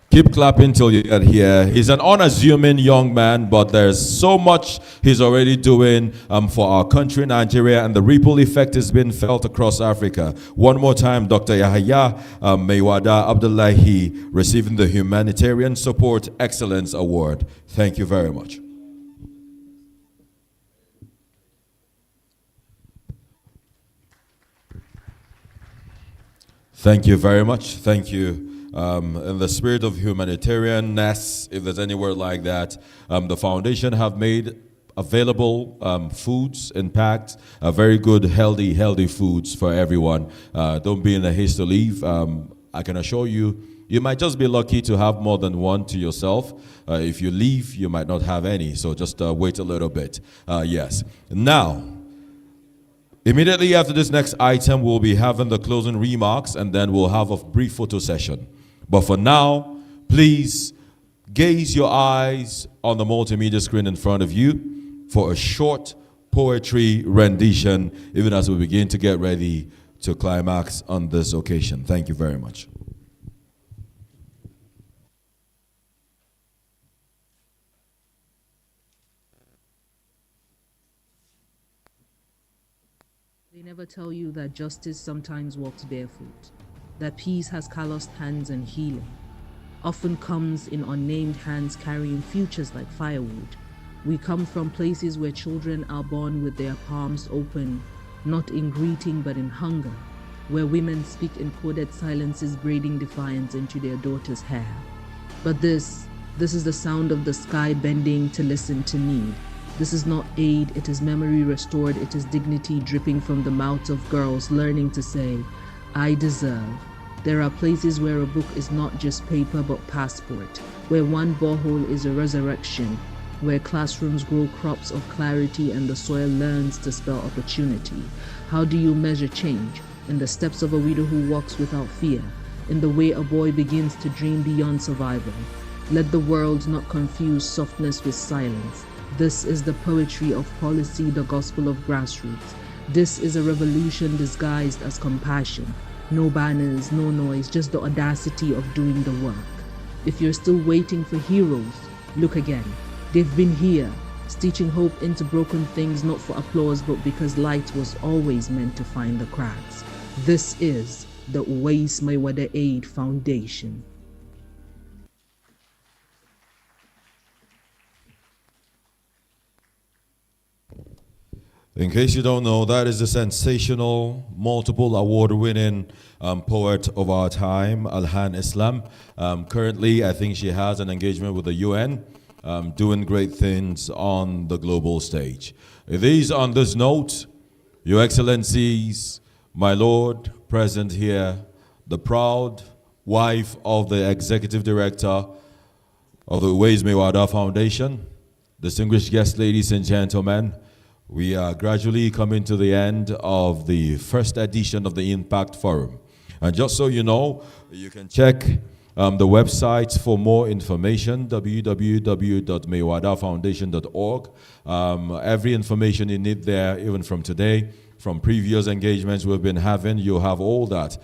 Keep clapping till you get here. He's an unassuming young man, but there's so much he's already doing for our country, Nigeria, and the ripple effect has been felt across Africa. One more time, Dr. Yahya Mewada Abdullahi receiving the Humanitarian Support Excellence Award. Thank you very much. Thank you very much. Thank you. In the spirit of humanitarianness, if there's any word like that, the foundation have made available foods and packed very good, healthy foods for everyone. Don't be in a haste to leave. I can assure you, you might just be lucky to have more than one to yourself. If you leave, you might not have any. So just wait a little bit. Yes. Now, immediately after this next item, we'll be having the closing remarks, and then we'll have a brief photo session. But for now, please gaze your eyes on the multimedia screen in front of you for a short poetry rendition, even as we begin to get ready to climax on this occasion. Thank you very much. They never tell you that justice sometimes walks barefoot, that peace has calloused hands and healing often comes in unnamed hands carrying futures like firewood. We come from places where children are born with their palms open, not in greeting but in hunger, where women speak in coded silences braiding defiance into their daughters' hair. But this is the sound of the sky bending to listen to need. This is not aid, it is memory restored, it is dignity dripping from the mouths of girls learning to say, I deserve. There are places where a book is not just paper but passport, where one borehole is a resurrection, where classrooms grow crops of clarity and the soil learns to spell opportunity. How do you measure change? In the steps of a widow who walks without fear, in the way a boy begins to dream beyond survival. Let the world not confuse softness with silence. This is the poetry of policy, the gospel of grassroots. This is a revolution disguised as compassion. No banners, no noise, just the audacity of doing the work. If you're still waiting for heroes, look again. They've been here, stitching hope into broken things, not for applause, but because light was always meant to find the cracks. This is the Uwais Mayweather Aid Foundation. In case you don't know, that is the sensational, multiple award-winning poet of our time, Alhan Islam. Currently, I think she has an engagement with the UN, doing great things on the global stage. It is on this note, Your Excellencies, my Lord, present here, the proud wife of the Executive Director of the Uwais Mewada Foundation, distinguished guests, ladies and gentlemen, we are gradually coming to the end of the first edition of the Impact Forum. And just so you know, you can check the website for more information, www.mewadafoundation.org. Every information you need there, even from today, from previous engagements we've been having, you'll have all that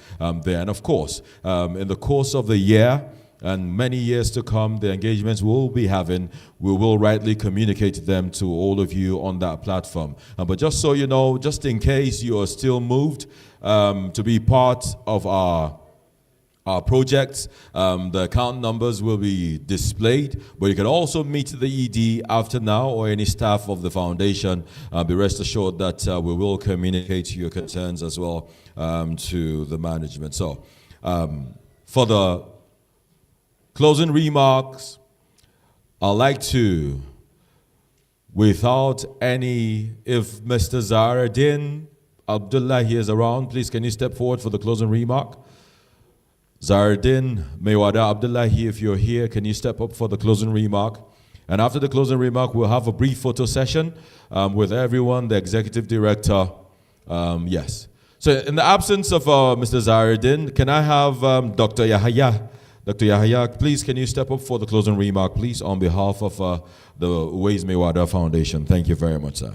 there. And of course, in the course of the year, and many years to come, the engagements we'll be having, we will rightly communicate them to all of you on that platform. But just so you know, just in case you are still moved to be part of our projects, the account numbers will be displayed, but you can also meet the ED after now or any staff of the foundation. Be rest assured that we will communicate your concerns as well to the management. So for the closing remarks, I'd like to, without any, if Mr. Zahraddin Abdullahi is around, please can you step forward for the closing remark? Zahraddin Mewada Abdullahi, if you're here, can you step up for the closing remark? And after the closing remark, we'll have a brief photo session with everyone, the executive director. Yes. So in the absence of Mr. Zahraddin, can I have Dr. Yahya? Dr. Yahya, please, can you step up for the closing remark, please, on behalf of the Uwais Mewada Foundation. Thank you very much, sir.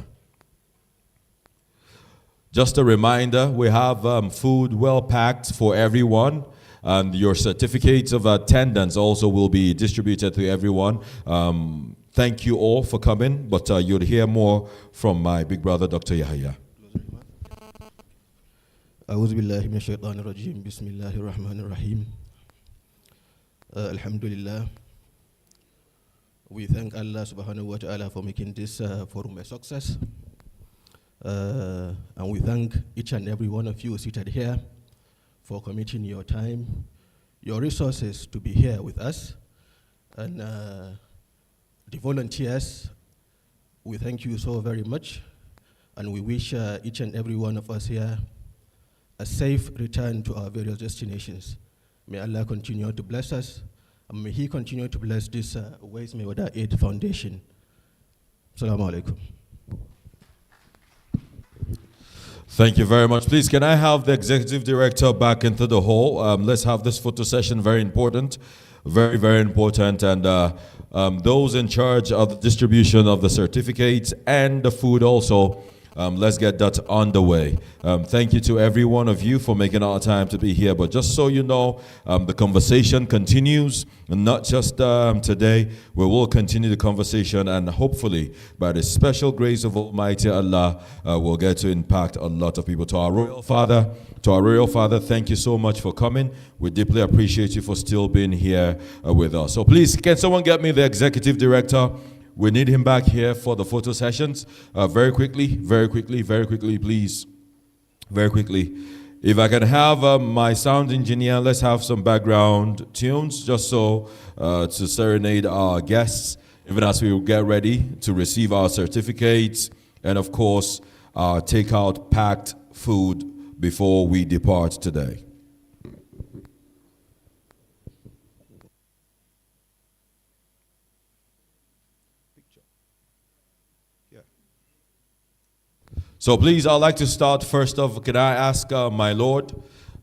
Just a reminder, we have food well packed for everyone, and your certificates of attendance also will be distributed to everyone. Thank you all for coming, but you'll hear more from my big brother, Dr. Yahya. أعوذ بالله من الشيطان الرجيم بسم الله الرحمن الرحيم. Alhamdulillah, we thank Allah subhanahu wa ta'ala for making this forum a success. And we thank each and every one of you seated here for committing your time, your resources to be here with us. And the volunteers, we thank you so very much. And we wish each and every one of us here a safe return to our various destinations. May Allah continue to bless us, and may He continue to bless this Uwais Mewada Aid Foundation. Assalamu alaikum. Thank you very much. Please, can I have the executive director back into the hall? Let's have this photo session, very important, very, very important. And those in charge of the distribution of the certificates and the food also, let's get that underway. Thank you to every one of you for making our time to be here. But just so you know, the conversation continues, and not just today. We will continue the conversation, and hopefully, by the special grace of Almighty Allah, we'll get to impact a lot of people. To our Royal Father, thank you so much for coming. We deeply appreciate you for still being here with us. So please, can someone get me the executive director? We need him back here for the photo sessions. Very quickly, please. Very quickly. If I can have my sound engineer, let's have some background tunes just so to serenade our guests, even as we get ready to receive our certificates and, of course, our takeout packed food before we depart today. So please, I'd like to start first off. Can I ask my Lord,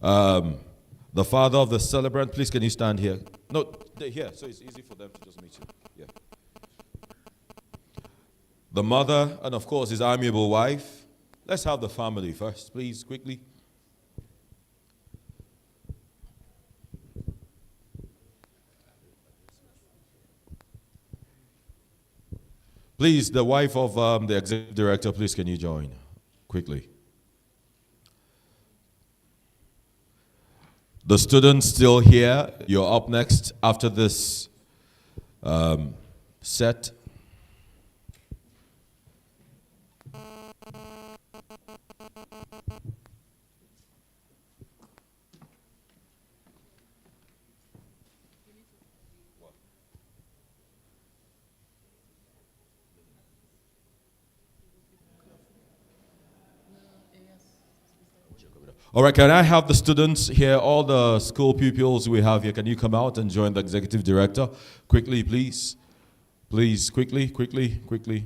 the father of the celebrant, please can you stand here? No, they're here, so it's easy for them to just meet you. Yeah. The mother, and of course his amiable wife. Let's have the family first, please, quickly. Please, the wife of the executive director, please can you join? Quickly. The students still here. You're up next after this set. All right, can I have the students here, all the school pupils we have here, can you come out and join the executive director? Quickly, please. Please, quickly, quickly, quickly.